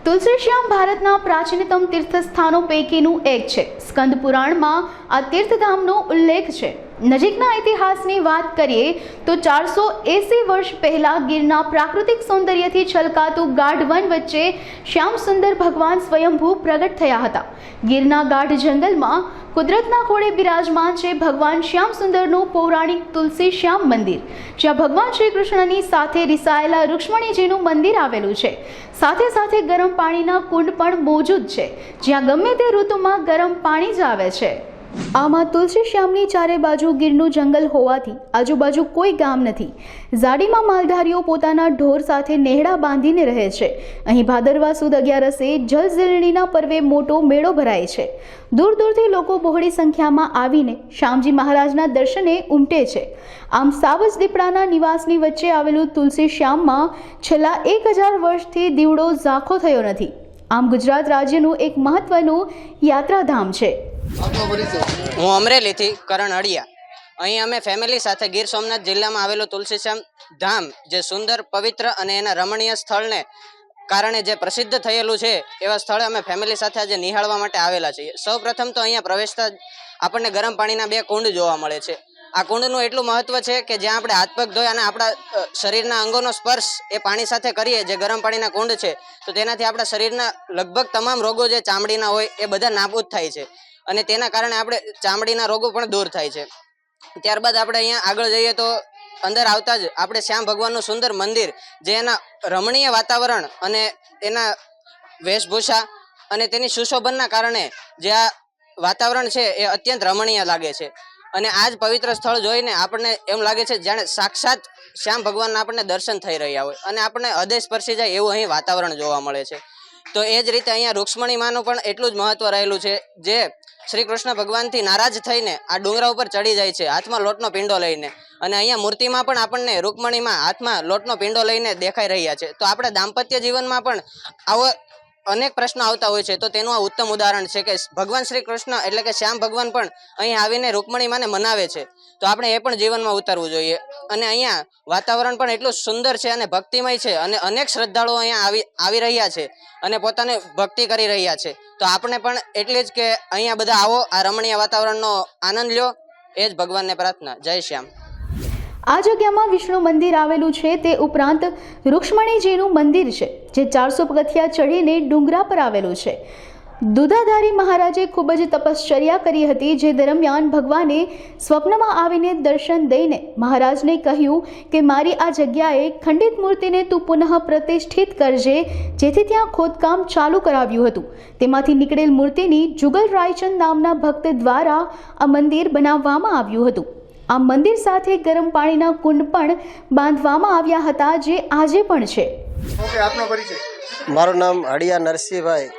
તુલસીશ્યામ ભારતના પ્રાચીનતમ તીર્થસ્થાનો પૈકીનું એક છે. સ્કંદ પુરાણમાં આ તીર્થધામનો ઉલ્લેખ છે. નજીકના ઇતિહાસની વાત કરીએ તો 480 વર્ષ પહેલા ગીરના પ્રાકૃતિક સૌંદર્યથી છલકાતું ગાઢ વન વચ્ચે શ્યામ સુંદર ભગવાન સ્વયંભૂ પ્રગટ થયા હતા. ગીરના ગાઢ જંગલમાં કુદરતના ખોળે બિરાજમાન છે ભગવાન શ્યામ સુંદરનું પૌરાણિક તુલસી શ્યામ મંદિર, જ્યાં ભગવાન શ્રી કૃષ્ણની સાથે રિસાયેલા રૂક્ષ્મણીજીનું મંદિર આવેલું છે. સાથે સાથે ગરમ પાણીના કુંડ પણ મોજૂદ છે, જ્યાં ગમે તે ઋતુમાં ગરમ પાણી જ આવે છે. આમાં તુલસી શ્યામની ચારે બાજુ ગીરનું જંગલ હોવાથી આજુબાજુ કોઈ ગામ નથી. ઝાડીમાં માલધારીઓ પોતાના ઢોર સાથે નેહડા બાંધીને રહે છે. અહીં ભાદરવા સુદ 11 જલઝીલણીના પર્વે મોટો મેળો ભરાય છે. દૂર દૂરથી લોકો બહોળી સંખ્યામાં આવીને શ્યામજી મહારાજના દર્શને ઉમટે છે. આમ સાવજ દીપડાના નિવાસની વચ્ચે આવેલું તુલસી શ્યામમાં છેલ્લા 1000 વર્ષથી દીવડો ઝાંખો થયો નથી. આમ ગુજરાત રાજ્યનું એક મહત્વનું યાત્રાધામ છે. હું અમરેલીથી કરણ અડિયા. અહીં અમે ફેમિલી સાથે ગીર સોમનાથ જિલ્લામાં આવેલું તુલસીશ્યામ ધામ, જે સુંદર, પવિત્ર અને એના રમણીય સ્થળને કારણે જે પ્રસિદ્ધ થયેલું છે, એવા સ્થળે અમે ફેમિલી સાથે આજે નિહાળવા માટે આવેલા છીએ. સૌ પ્રથમ તો અહીંયા પ્રવેશતા આપણને ગરમ પાણીના 2 કુંડ જોવા મળે છે. આ કુંડનું એટલું મહત્વ છે કે જ્યાં આપણે હાથ પગ ધોઈ અને આપણા શરીરના અંગોનો સ્પર્શ એ પાણી સાથે કરીએ, જે ગરમ પાણીના કુંડ છે, તો તેનાથી આપણા શરીરના લગભગ તમામ રોગો જે ચામડીના હોય એ બધા નાબૂદ થાય છે અને તેના કારણે આપણે ચામડીના રોગો પણ દૂર થાય છે. ત્યારબાદ આપણે અહીંયા આગળ જઈએ તો અંદર આવતા જ આપણે શ્યામ ભગવાનનું સુંદર મંદિર, જે એના રમણીય વાતાવરણ અને એના વેશભૂષા અને તેની સુશોભનના કારણે જે આ વાતાવરણ છે એ અત્યંત રમણીય લાગે છે. અને આ જ પવિત્ર સ્થળ જોઈને આપણને એમ લાગે છે જાણે સાક્ષાત શ્યામ ભગવાનના આપણને દર્શન થઈ રહ્યા હોય અને આપણને હૃદય સ્પર્શી જાય એવું અહીં વાતાવરણ જોવા મળે છે. તો એ જ રીતે અહીંયા રૂક્ષ્મણી માનું પણ એટલું જ મહત્વ રહેલું છે, જે શ્રી કૃષ્ણ ભગવાનથી નારાજ થઈને આ ડુંગરા ઉપર ચડી જાય છે હાથમાં લોટનો પિંડો લઈને. અને અહીંયા મૂર્તિમાં પણ આપણને રૂક્ષ્મણીમાં હાથમાં લોટનો પિંડો લઈને દેખાઈ રહ્યા છે. તો આપણે દાંપત્ય જીવનમાં પણ આવો અનેક પ્રશ્નો આવતા હોય છે, તો તેનું આ ઉત્તમ ઉદાહરણ છે કે ભગવાન શ્રી કૃષ્ણ એટલે કે શ્યામ ભગવાન પણ અહીં આવીને રૂક્ષ્મણીમાને મનાવે છે. તો આપણે એ પણ જીવનમાં ઉતારવું જોઈએ. અને અહીંયા વાતાવરણ પણ એટલું સુંદર છે અને ભક્તિમય છે, અને અનેક શ્રદ્ધાળુઓ અહીંયા આવી રહ્યા છે અને પોતાને ભક્તિ કરી રહ્યા છે. તો આપણે પણ એટલી જ કે અહીંયા બધા આવો, આ રમણીય વાતાવરણનો આનંદ લ્યો, એ જ ભગવાનને પ્રાર્થના. જય શ્યામ. આ જગ્યામાં વિષ્ણુ મંદિર આવેલું છે. તે ઉપરાંત રૂક્ષ્મણીજીનું મંદિર છે, જે 400 પગથિયા ચડીને ડુંગરા પર આવેલું છે. દુધાધારી મહારાજે ખૂબ જ તપશ્ચર્યા કરી હતી, જે દરમિયાન ભગવાને સ્વપ્નમાં આવીને દર્શન દઈને મહારાજને કહ્યું કે મારી આ જગ્યાએ ખંડિત મૂર્તિને તું પુનઃ પ્રતિષ્ઠિત કરજે, જેથી ત્યાં ખોદકામ ચાલુ કરાવ્યું હતું. તેમાંથી નીકળેલ મૂર્તિની જુગલ રાયચંદ નામના ભક્ત દ્વારા આ મંદિર બનાવવામાં આવ્યું હતું. આ મંદિર સાથે ગરમ પાણીના કુંડ પણ બાંધવામાં આવ્યા હતા, જે આજે પણ છે. મારું નામ હડિયા નરસિંહભાઈ.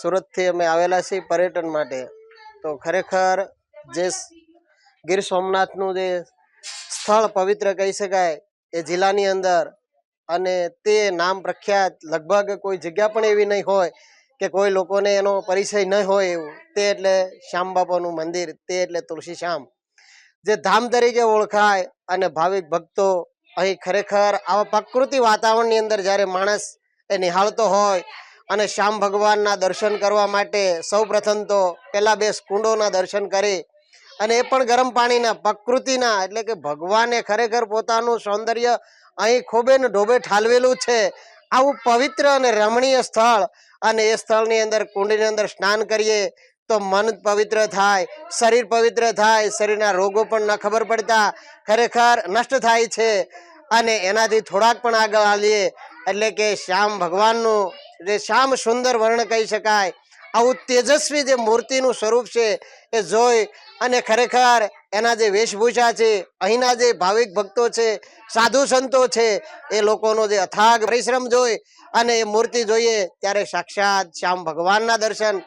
સુરતથી અમે આવેલા છીએ પર્યટન માટે. તો ખરેખર જે ગીર સોમનાથનું જે સ્થળ પવિત્ર કહી શકાય એ જિલ્લાની અંદર, અને તે નામ પ્રખ્યાત લગભગ કોઈ જગ્યા પણ એવી નહીં હોય કે કોઈ લોકોને એનો પરિચય નહીં હોય એવું. તે એટલે શ્યામ બાપાનું મંદિર, તે એટલે તુલસી શ્યામ, જે ધામ તરીકે ઓળખાય. અને ભાવિક ભક્તો અહીં ખરેખર આવા પ્રકૃતિ વાતાવરણની અંદર જ્યારે માણસ એ નિહાળતો હોય અને શ્યામ ભગવાનના દર્શન કરવા માટે સૌ પ્રથમ તો પહેલાં 2 કુંડોના દર્શન કરી, અને એ પણ ગરમ પાણીના, પ્રકૃતિના, એટલે કે ભગવાને ખરેખર પોતાનું સૌંદર્ય અહીં ખોબે ને ઢોબે ઠાલવેલું છે. આવું પવિત્ર અને રમણીય સ્થળ, અને એ સ્થળની અંદર કુંડની અંદર સ્નાન કરીએ તો મન પવિત્ર થાય, શરીર પવિત્ર થાય, શરીરના રોગો પણ ન ખબર પડતા ખરેખર નષ્ટ થાય છે. અને એનાથી થોડાક પણ આગળ આવીએ એટલે કે શ્યામ ભગવાનનું જે શ્યામ સુંદર વર્ણ કહી શકાય, આવું તેજસ્વી જે મૂર્તિનું સ્વરૂપ છે એ જોઈ અને ખરેખર એના જે વેશભૂષા છે, અહીંના જે ભાવિક ભક્તો છે, સાધુ સંતો છે, એ લોકોનો જે અથાગ પરિશ્રમ જોઈ અને એ મૂર્તિ જોઈએ ત્યારે સાક્ષાત શ્યામ ભગવાનના દર્શન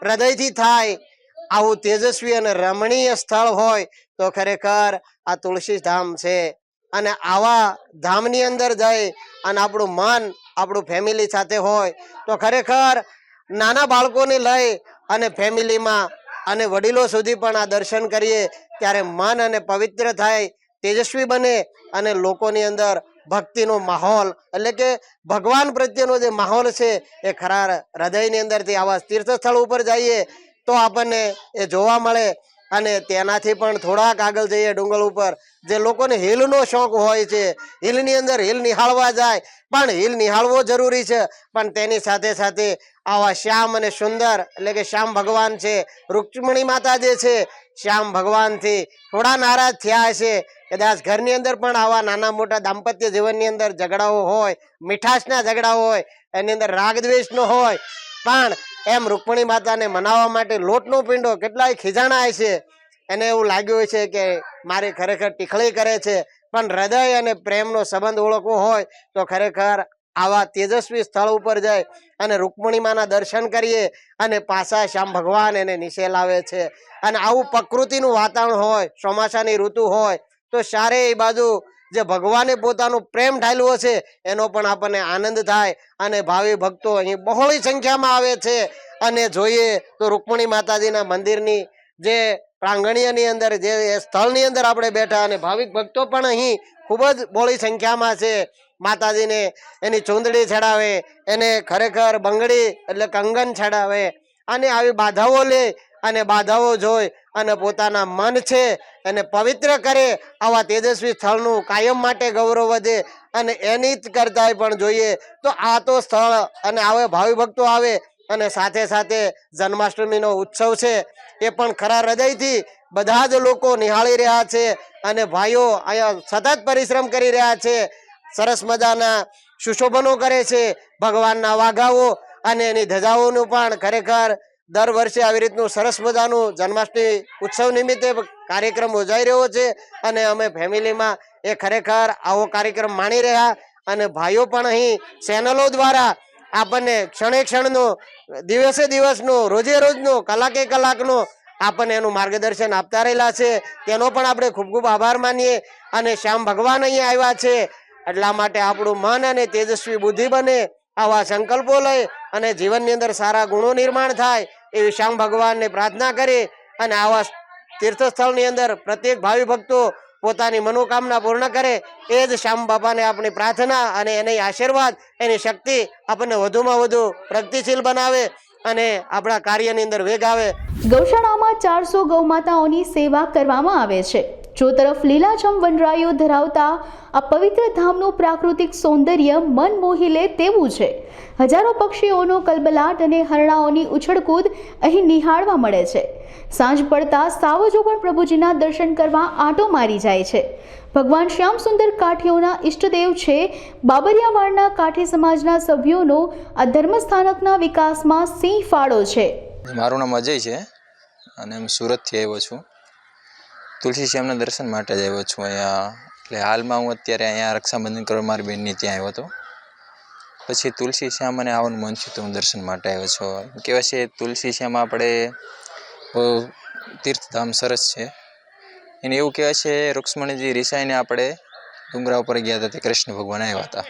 હૃદયથી થાય. આવું તેજસ્વી અને રમણીય સ્થળ હોય તો ખરેખર આ તુલસી ધામ છે. અને આવા ધામની અંદર જઈ અને આપણું મન, આપણું ફેમિલી સાથે હોય તો ખરેખર નાના બાળકોને લઈ અને ફેમિલીમાં અને વડીલો સુધી પણ આ દર્શન કરીએ ત્યારે મન અને પવિત્ર થાય, તેજસ્વી બને અને લોકોની અંદર ભક્તિનો માહોલ એટલે કે ભગવાન પ્રત્યેનો જે માહોલ છે એ ખરા હૃદયની અંદરથી આવા તીર્થ સ્થળ ઉપર જઈએ તો આપણને એ જોવા મળે. અને તેનાથી પણ થોડાક આગળ જઈએ ડુંગર ઉપર જે લોકોને હિલનો શોખ હોય છે, હિલની અંદર હિલ નિહાળવા જાય, પણ હિલ નિહાળવો જરૂરી છે, પણ તેની સાથે સાથે આવા શ્યામ અને સુંદર એટલે કે શ્યામ ભગવાન છે, રૂક્ષ્મણી માતા જે છે શ્યામ ભગવાનથી થોડા નારાજ થયા છે. કદાચ ઘરની અંદર પણ આવા નાના મોટા દાંપત્ય જીવનની અંદર ઝઘડાઓ હોય, મીઠાશના ઝઘડા હોય, એની અંદર રાગદ્વેષનો હોય, પણ એમ રૂક્ષ્મણી માતાને મનાવવા માટે લોટનો પીંડો કેટલાય ખીજાણા છે. એને એવું લાગ્યું હોય છે કે મારી ખરેખર ટીખળી કરે છે, પણ હૃદય અને પ્રેમનો સંબંધ ઓળખવો હોય તો ખરેખર આવા તેજસ્વી સ્થળ ઉપર જાય અને રૂક્ષ્મણી માના દર્શન કરીએ અને પાછા શ્યામ ભગવાન એને નીચે લાવે છે. અને આવું પ્રકૃતિનું વાતાવરણ હોય, ચોમાસાની ઋતુ હોય તો સારે એ બાજુ જે ભગવાને પોતાનું પ્રેમ ઢાલ્યો છે એનો પણ આપણને આનંદ થાય. અને ભાવિ ભક્તો અહીં બહોળી સંખ્યામાં આવે છે. અને જોઈએ તો રૂક્ષ્મણી માતાજીના મંદિરની જે પ્રાંગણીયની અંદર જે સ્થળની અંદર આપણે બેઠા અને ભાવિક ભક્તો પણ અહીં ખૂબ જ બહોળી સંખ્યામાં છે. માતાજીને એની ચૂંદડી ચડાવે, એને ખરેખર બંગડી એટલે કંગન ચડાવે અને આવી બાધાઓ લે અને બાધાઓ જોઈ અને પોતાના મન છે એને પવિત્ર કરે. આવા તેજસ્વી સ્થળનું કાયમ માટે ગૌરવ વધે. અને એની જ કરતા પણ જોઈએ તો આ તો સ્થળ અને આવે ભાવિ ભક્તો આવે અને સાથે સાથે જન્માષ્ટમીનો ઉત્સવ છે એ પણ ખરા હૃદયથી બધા જ લોકો નિહાળી રહ્યા છે. અને ભાઈઓ અહીંયા સતત પરિશ્રમ કરી રહ્યા છે, સરસ મજાના સુશોભનો કરે છે, ભગવાનના વાઘાઓ અને એની ધજાઓનું પણ ખરેખર દર વર્ષે આવી રીતનું સરસ મજાનું જન્માષ્ટમી ઉત્સવ નિમિત્તે કાર્યક્રમ યોજાઈ રહ્યો છે. અને અમે ફેમિલીમાં એ ખરેખર આવો કાર્યક્રમ માણી રહ્યા. અને ભાઈઓ પણ અહીં ચેનલો દ્વારા આપણને ક્ષણે ક્ષણનો, દિવસે દિવસનો, રોજે રોજનો, કલાકે કલાકનો આપણને એનું માર્ગદર્શન આપતા રહેલા છે. તેનો પણ આપણે ખૂબ ખૂબ આભાર માનીએ. અને શ્યામ ભગવાન અહીંયા આવ્યા છે એટલા માટે આપણું મન અને તેજસ્વી બુદ્ધિ બને, આવા સંકલ્પો લઈ અને જીવનની અંદર સારા ગુણો નિર્માણ થાય એવી શ્યામ ભગવાનને પ્રાર્થના કરી અને આવા તીર્થસ્થળની અંદર પ્રત્યેક ભાવિ ભક્તો પોતાની મનોકામના પૂર્ણ કરે એ જ શ્યામ બાપાને આપણી પ્રાર્થના. અને એની આશીર્વાદ, એની શક્તિ આપણને વધુમાં વધુ પ્રગતિશીલ બનાવે અને આપણા કાર્યની અંદર વેગ આવે. ગૌશાળામાં 400 ગૌમાતાઓની સેવા કરવામાં આવે છે. જો તરફ લીલાછમ વનરાઈઓ ધરાવતા આ પવિત્ર ધામનું પ્રાકૃતિક સૌંદર્ય મન મોહી લે તેવું છે. હજારો પક્ષીઓનો કલબલાટ અને હરણાઓની ઉછળકૂદ અહીં નિહાળવા મળે છે. સાંજ પડતા સાવજો પણ પ્રભુજીના દર્શન કરવા આંટો મારી જાય છે. ભગવાન શ્યામ સુંદર કાઠીઓના ઈષ્ટદેવ છે. બાબરિયાવાડના કાઠી સમાજના સભ્યોનો આ ધર્મસ્થાનકના વિકાસમાં સિંહ ફાળો છે. મારું નામ અજય છે અને હું સુરતથી આવ્યો છું. તુલસી શ્યામના દર્શન માટે જ આવ્યો છું અહીંયા. એટલે હાલમાં હું અત્યારે અહીંયા રક્ષાબંધન કરવા મારી બહેનની ત્યાં આવ્યો હતો. પછી તુલસી શ્યામ મને આવવાનું મન થયું તો હું દર્શન માટે આવ્યો છું. કહેવાય છે તુલસી શ્યામ આપણે તીર્થધામ સરસ છે. એને એવું કહેવાય છે રૂક્ષ્મણીજી રિસાઈને આપણે ડુંગરા ઉપર ગયા હતા તે કૃષ્ણ ભગવાન આવ્યા હતા.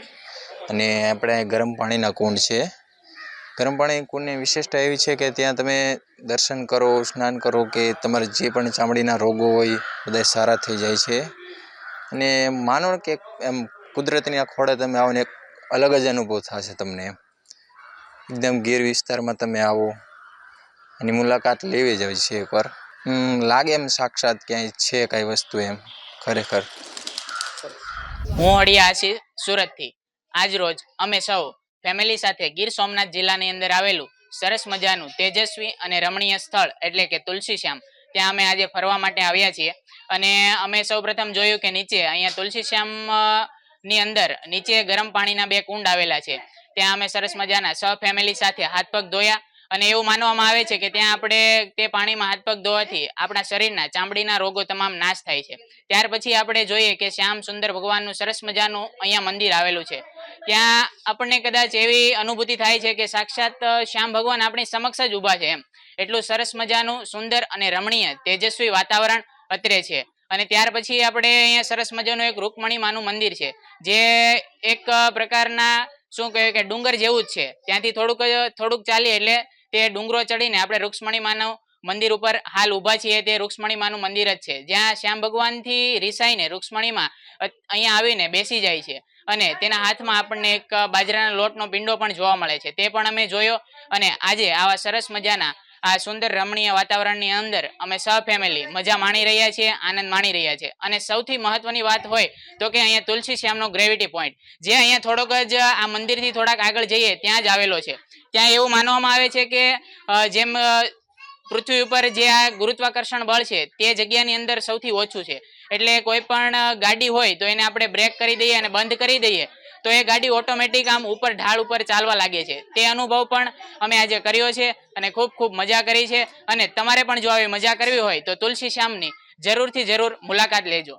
અને આપણે ગરમ પાણીના કુંડ છે. ગરમ પાણી કુંડની વિશેષતા એવી છે કે ત્યાં તમે દર્શન કરો, સ્નાન કરો કે તમારે જે પણ ચામડીના રોગો હોય બધા સારા થઈ જાય છે. અને માનો કે એમ કુદરતની આ ખોળે તમે આવો ને એક અલગ જ અનુભવ થશે તમને. એકદમ ગીર વિસ્તારમાં તમે આવો એની મુલાકાત લેવી જ હોય છે એકવાર. લાગે એમ સાક્ષાત ક્યાંય છે કાંઈ વસ્તુ એમ ખરેખર. હું અડિયા આશી સુરતથી. આજ રોજ અમે સૌ ફેમિલી સાથે ગીર સોમનાથ જિલ્લાની અંદર આવેલું સરસ મજાનું તેજસ્વી અને રમણીય સ્થળ એટલે કે તુલસી શ્યામ ત્યાં અમે આજે ફરવા માટે આવ્યા છીએ. અને અમે સૌ પ્રથમ જોયું કે નીચે અહીંયા તુલસી શ્યામ ની અંદર નીચે ગરમ પાણીના 2 કુંડ આવેલા છે. ત્યાં અમે સરસ મજાના ફેમિલી સાથે હાથ પગ ધોયા. અને એવું માનવામાં આવે છે કે ત્યાં આપણે તે પાણીમાં હાથ પગ ધોવાથી આપણા શરીરના ચામડીના રોગો તમામ નાશ થાય છે. ત્યાર પછી આપણે જોઈએ કે શ્યામ સુંદર ભગવાનનું સરસ મજાનું અહીંયા મંદિર આવેલું છે. ત્યાં આપણને કદાચ એવી અનુભૂતિ થાય છે કે સાક્ષાત શ્યામ ભગવાન આપણી સમક્ષ જ ઊભા છે એમ. એટલું સરસ મજાનું સુંદર અને રમણીય તેજસ્વી વાતાવરણ અત્રે છે. અને ત્યાર પછી આપણે અહીંયા સરસ મજાનું એક રૂકમણી માનું મંદિર છે જે એક પ્રકારના શું કહેવાય કે ડુંગર જેવું જ છે. ત્યાંથી થોડુંક ચાલીએ એટલે તે ડુંગરો ચડીને આપણે રૂક્ષ્મણી માનું મંદિર ઉપર હાલ ઊભા છીએ. તે રૂક્ષ્મણી માનું મંદિર જ છે જ્યાં શ્યામ ભગવાનથી રિસાઈને રૂક્ષ્મણીમાં અહીંયા આવીને બેસી જાય છે. અને તેના હાથમાં આપણને એક બાજરાના લોટનો પીંડો પણ જોવા મળે છે, તે પણ અમે જોયો. અને આજે આવા સરસ મજાના આ સુંદર રમણીય વાતાવરણની અંદર અમે સહ ફેમિલી મજા માણી રહ્યા છીએ, આનંદ માણી રહ્યા છીએ. અને સૌથી મહત્વની વાત હોય તો કે અહીંયા તુલસી શ્યામનો ગ્રેવિટી પોઈન્ટ, જે અહીંયા થોડોક જ આ મંદિરથી થોડાક આગળ જઈએ ત્યાં જ આવેલો છે. ત્યાં એવું માનવામાં આવે છે કે જેમ પૃથ્વી ઉપર જે આ ગુરુત્વાકર્ષણ બળ છે તે જગ્યાની અંદર સૌથી ઓછું છે. એટલે કોઈ પણ ગાડી હોય તો એને આપણે બ્રેક કરી દઈએ અને બંધ કરી દઈએ તો એ ગાડી ઓટોમેટિક આમ ઉપર ઢાળ ઉપર ચાલવા લાગે છે. તે અનુભવ પણ અમે આજે કર્યો છે અને ખૂબ ખૂબ મજા કરી છે. અને તમારે પણ જો આવી મજા કરવી હોય તો તુલસી શ્યામની જરૂરથી જરૂર મુલાકાત લેજો.